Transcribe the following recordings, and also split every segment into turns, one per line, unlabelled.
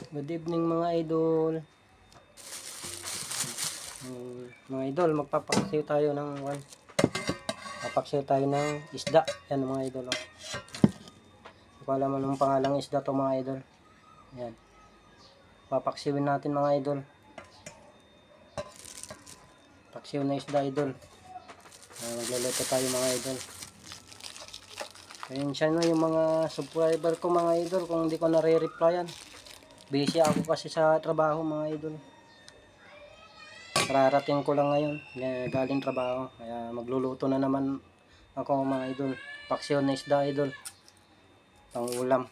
Good evening mga idol. Mga idol, magpapaksiw tayo ng papaksiw tayo ng isda. Yan mga idol. Oh. Hindi ko alam anong pangalang isda to mga idol. Yan. Papaksiwin natin mga idol. Paksiw na isda idol. Magluluto tayo mga idol. Ayun siya na yung mga subscriber ko mga idol kung hindi ko nare-replyan. Busy ako kasi sa trabaho mga idol. Kararating ko lang ngayon. Galing trabaho. Kaya magluluto na naman ako mga idol. Paksiw na isda idol. Pang ulam.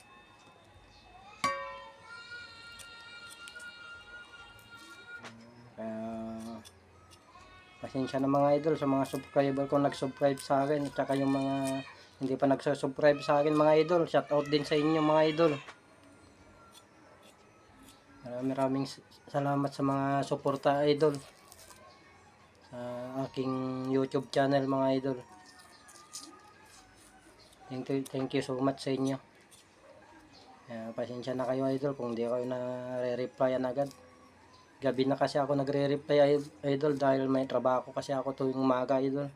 Kaya pasensya na mga idol sa mga subscriber ko nag-subscribe sa akin. At saka yung mga hindi pa nagsusubscribe sa akin mga idol. Shout out din sa inyo mga idol. Maraming salamat sa mga suporta idol sa aking YouTube channel mga idol. Thank you so much sa inyo. Pasensya na kayo idol kung hindi kayo nare-replyan agad. Gabi na kasi ako nagre-reply idol dahil may trabaho kasi ako tuwing umaga idol.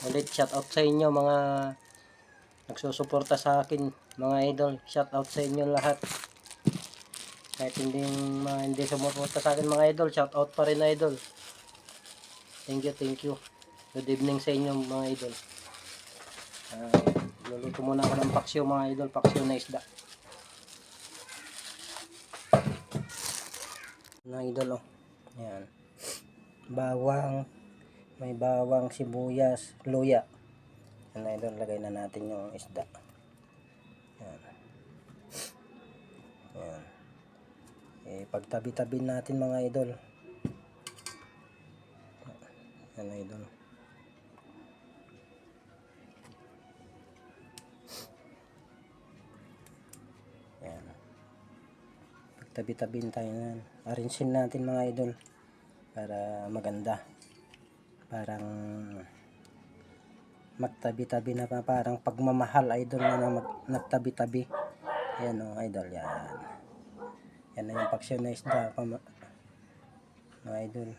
Ulit shout out sa inyo mga nagsusuporta sa akin mga idol. Shout out sa inyo lahat. Kahit hindi sumuporta sa akin mga idol, shout out pa rin idol. Thank you. Good evening sa inyo mga idol. Luluto muna ako ng paksiw mga idol, paksiw na isda. Mga idol oh. Yan. Bawang, may bawang, sibuyas, luya. Yan idol, lagay na natin yung isda. Yan. Yan. Pagtabi-tabi natin mga idol. Yan idol. Yan. Pagtabi-tabin tayo yan. Arrangein natin mga idol para maganda. Parang magtabi-tabi na parang pagmamahal idol na nagtabi-tabi. Yan o idol yan. Yan na yung paksiw na isda mga idol.